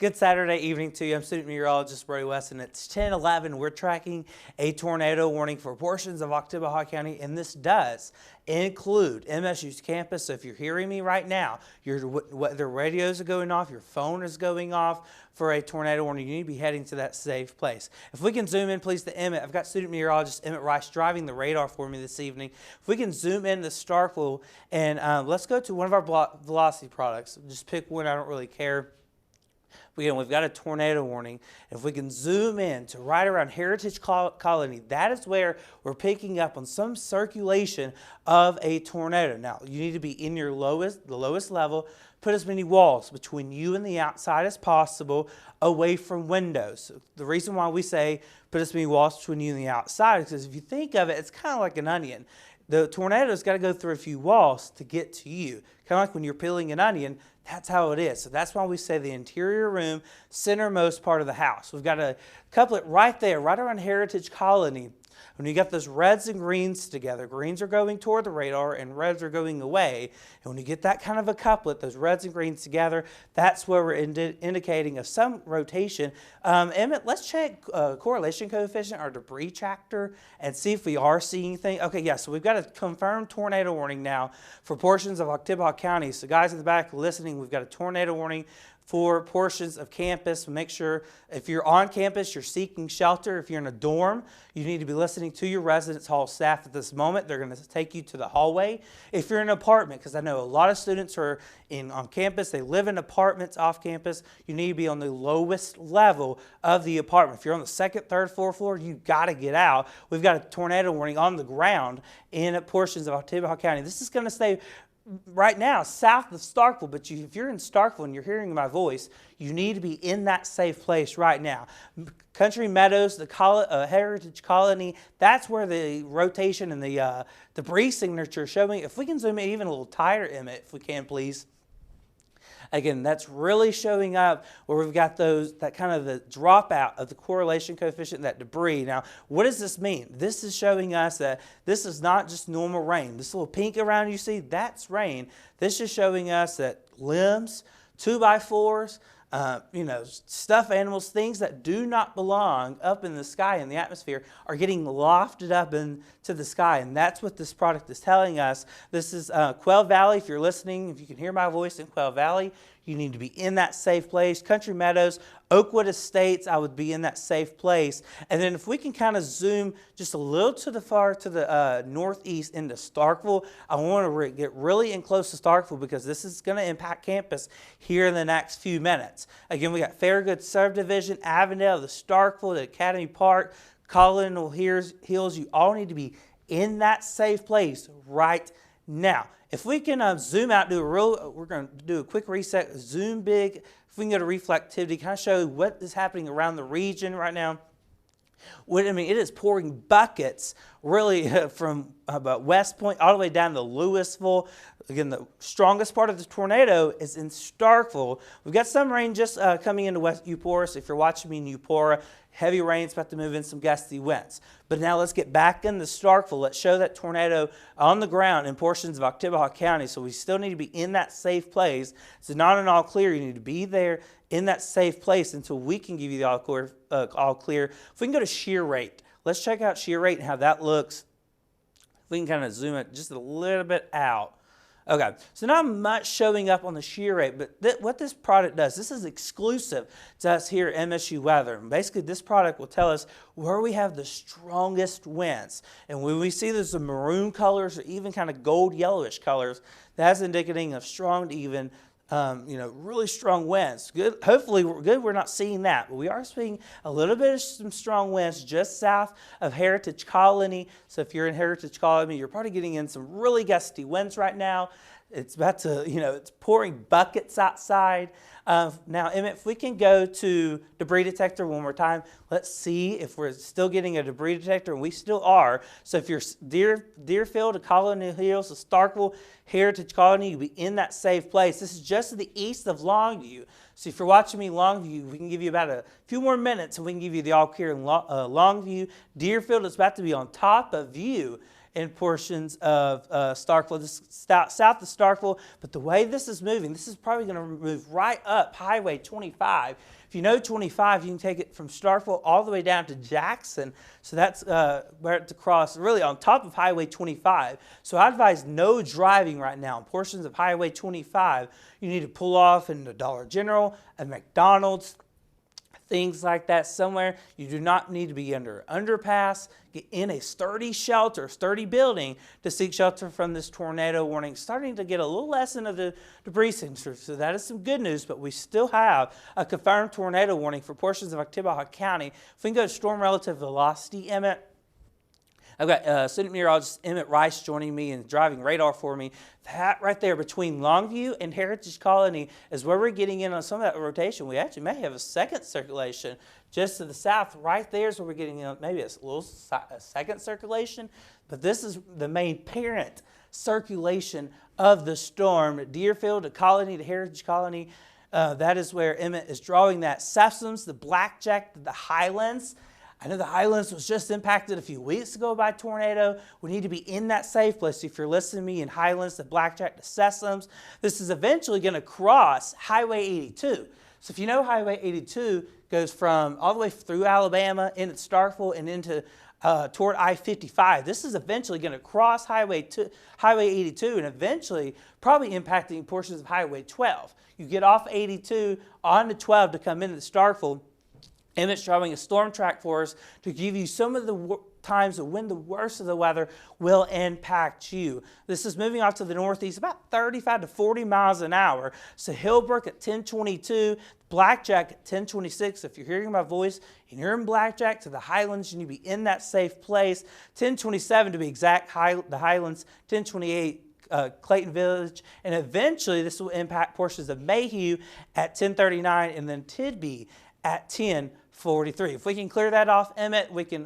Good Saturday evening to you. I'm student meteorologist Brodie Wesson. It's 10:11. We're tracking a tornado warning for portions of Oktibbeha County, and this does include MSU's campus. So if you're hearing me right now, the radios are going off, your phone is going off for a tornado warning, you need to be heading to that safe place. If we can zoom in, please, to Emmett. I've got student meteorologist Emmett Rice driving the radar for me this evening. If we can zoom in to Starkville, and let's go to one of our velocity products. Just pick one, I don't really care. Again, we've got a tornado warning. If we can zoom in to right around Heritage Colony, that is where we're picking up on some circulation of a tornado. Now, you need to be in the lowest level. Put as many walls between you and the outside as possible, away from windows. The reason why we say put as many walls between you and the outside is because if you think of it, it's kind of like an onion. The tornado's got to go through a few walls to get to you. Kind of like when you're peeling an onion, that's how it is. So that's why we say the interior room, centermost part of the house. We've got a couplet right there, right around Heritage Colony. When you got those reds and greens together, greens are going toward the radar and reds are going away. And when you get that kind of a couplet, those reds and greens together, that's where we're indicating of some rotation. Emmett, let's check correlation coefficient, our debris tractor, and see if we are seeing things. Okay, yeah, so we've got a confirmed tornado warning now for portions of Oktibbeha County. So guys in the back listening, we've got a tornado warning for portions of campus. Make sure if you're on campus, you're seeking shelter. If you're in a dorm, you need to be listening to your residence hall staff at this moment. They're going to take you to the hallway. If you're in an apartment, because I know a lot of students are on campus, they live in apartments off campus, you need to be on the lowest level of the apartment. If you're on the second, third, fourth floor, you've got to get out. We've got a tornado warning on the ground in portions of Oktibbeha County. This is going to stay right now south of Starkville, but if you're in Starkville and you're hearing my voice, you need to be in that safe place right now. Country Meadows, the Heritage Colony, that's where the rotation and the debris signature showing. If we can zoom in even a little tighter, Emmett, if we can, please. Again, that's really showing up where we've got that kind of the dropout of the correlation coefficient, that debris. Now, what does this mean? This is showing us that this is not just normal rain. This little pink around you see, that's rain. This is showing us that limbs, 2x4s, stuffed animals, things that do not belong up in the sky, in the atmosphere, are getting lofted up into the sky. And that's what this product is telling us. This is Quail Valley. If you're listening, if you can hear my voice in Quail Valley, you need to be in that safe place. Country Meadows, Oakwood Estates, I would be in that safe place. And then if we can kind of zoom just a little to the northeast into Starkville, I want to get really in close to Starkville because this is going to impact campus here in the next few minutes. Again, we got Fairgood Subdivision, Avondale, the Starkville, the Academy Park, Colonial Hills. You all need to be in that safe place right now. If we can zoom out, we're going to do a quick reset, zoom big. If we can go to reflectivity, kind of show what is happening around the region right now. It is pouring buckets really from about West Point all the way down to Louisville. Again, the strongest part of the tornado is in Starkville. We've got some rain just coming into West Eupora. So if you're watching me in Eupora, heavy rain's about to move in some gusty winds. But now let's get back into Starkville. Let's show that tornado on the ground in portions of Oktibbeha County. So we still need to be in that safe place. It's not an all clear. You need to be there in that safe place until we can give you the all clear. If we can go to shear rate, let's check out shear rate and how that looks. If we can kind of zoom it just a little bit out. Okay, so not much showing up on the shear rate, but what this product does, this is exclusive to us here at MSU Weather. And basically, this product will tell us where we have the strongest winds. And when we see there's the maroon colors or even kind of gold yellowish colors, that's indicating of strong to even really strong winds. Good. Hopefully, we're not seeing that, but we are seeing a little bit of some strong winds just south of Heritage Colony. So if you're in Heritage Colony, you're probably getting in some really gusty winds right now. It's about to, it's pouring buckets outside. Now, Emmett, if we can go to debris detector one more time, let's see if we're still getting a debris detector, and we still are. So if you're Deerfield, Colonial Hills, Starkville, Heritage Colony, you'll be in that safe place. This is just to the east of Longview. So if you're watching me Longview, we can give you about a few more minutes, and we can give you the all clear in Longview. Deerfield is about to be on top of you. in portions of Starkville, just south of Starkville. But the way this is moving, this is probably going to move right up Highway 25. If you know 25, you can take it from Starkville all the way down to Jackson. So that's where it's across, really on top of Highway 25. So I advise no driving right now on portions of Highway 25. You need to pull off into Dollar General, a McDonald's, things like that somewhere. You do not need to be under an underpass. Get in a sturdy shelter, sturdy building to seek shelter from this tornado warning. Starting to get a little less into the debris sensor, so that is some good news, but we still have a confirmed tornado warning for portions of Oktibbeha County. If we can go to storm relative velocity, Emmett. I've got student meteorologist Emmett Rice joining me and driving radar for me. That right there between Longview and Heritage Colony is where we're getting in on some of that rotation. We actually may have a second circulation just to the south. Right there is where we're getting in maybe a second circulation. But this is the main parent circulation of the storm. Deerfield to Colony to Heritage Colony. That is where Emmett is drawing that. Sessoms, the Blackjack, the Highlands. I know the Highlands was just impacted a few weeks ago by a tornado. We need to be in that safe place. If you're listening to me in Highlands, the Blackjack, the Sessoms, this is eventually going to cross Highway 82. So if you know Highway 82 goes from all the way through Alabama into Starkville and into toward I-55. This is eventually going to cross Highway 82 and eventually probably impacting portions of Highway 12. You get off 82 onto 12 to come into Starkville. Emmett's drawing a storm track for us to give you some of the times of when the worst of the weather will impact you. This is moving off to the northeast about 35 to 40 miles an hour. So Hillbrook at 1022, Blackjack at 1026. If you're hearing my voice and you're in Blackjack to the Highlands, you need to be in that safe place. 1027 to be exact, the Highlands, 1028. Clayton Village, and eventually this will impact portions of Mayhew at 1039 and then Tidby at 1043. If we can clear that off, Emmett, we can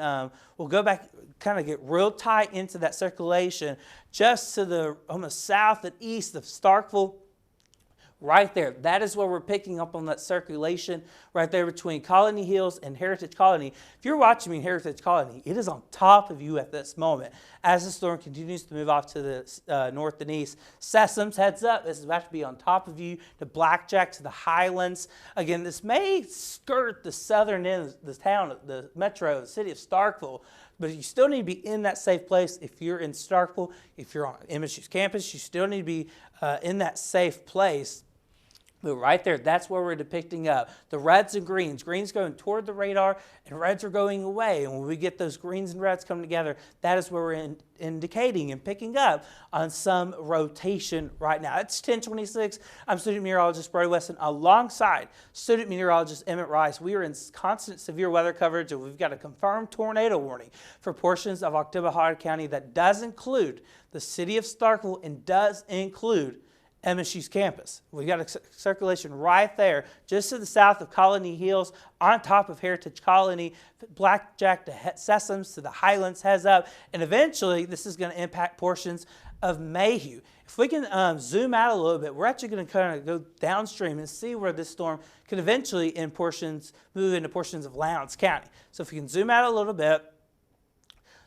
we'll go back, kind of get real tight into that circulation just to the almost south and east of Starkville. Right there, that is where we're picking up on that circulation right there between Colony Hills and Heritage Colony. If you're watching me in Heritage Colony, it is on top of you at this moment as the storm continues to move off to the north and east. Sessoms, heads up, this is about to be on top of you. To Blackjack, to the Highlands. Again, this may skirt the southern end of the town, the metro, the city of Starkville, but you still need to be in that safe place. If you're in Starkville, if you're on MSU's campus, you still need to be in that safe place. But right there, that's where we're depicting up. The reds and greens. Greens going toward the radar and reds are going away. And when we get those greens and reds coming together, that is where we're indicating and picking up on some rotation right now. It's 1026. I'm student meteorologist Brodie Wesson alongside student meteorologist Emmett Rice. We are in constant severe weather coverage and we've got a confirmed tornado warning for portions of Oktibbeha County that does include the city of Starkville and does include MSU's campus. We've got a circulation right there, just to the south of Colony Hills, on top of Heritage Colony, Blackjack to Sessoms to the Highlands, heads up, and eventually this is going to impact portions of Mayhew. If we can zoom out a little bit, we're actually going to kind of go downstream and see where this storm could eventually move into portions of Lowndes County. So if we can zoom out a little bit.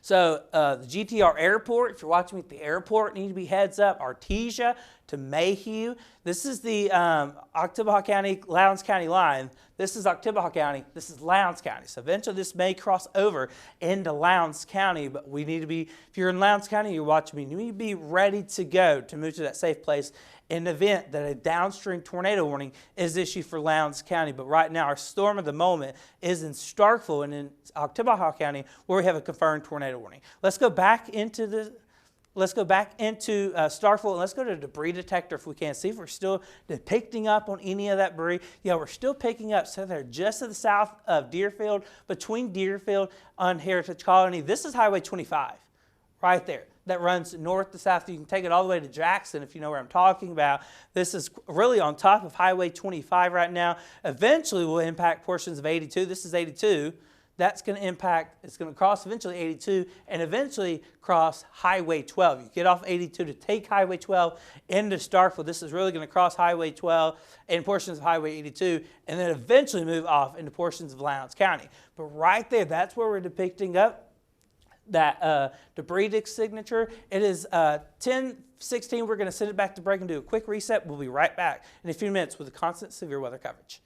So the GTR airport, if you're watching me at the airport, need to be heads up. Artesia to Mayhew. This is the Oktibbeha County, Lowndes County line. This is Oktibbeha County. This is Lowndes County. So eventually this may cross over into Lowndes County, but we need to be, if you're in Lowndes County, you're watching me, you need to be ready to go to move to that safe place in the event that a downstream tornado warning is issued for Lowndes County. But right now, our storm of the moment is in Starkville and in Oktibbeha County, where we have a confirmed tornado warning. Let's go back into Starkville and let's go to the debris detector if we can. See if we're still picking up on any of that debris. Yeah, we're still picking up. So they're just to the south of Deerfield, between Deerfield and Heritage Colony. This is Highway 25, right there. That runs north to south. You can take it all the way to Jackson if you know where I'm talking about. This is really on top of Highway 25 right now. Eventually will impact portions of 82. This is 82. That's going to impact, it's going to cross eventually 82 and eventually cross Highway 12. You get off 82 to take Highway 12 into Starkville. This is really going to cross Highway 12 and portions of Highway 82 and then eventually move off into portions of Lowndes County. But right there, that's where we're depicting up debris signature. It is 10:16. We're going to send it back to break and do a quick reset. We'll be right back in a few minutes with the constant severe weather coverage.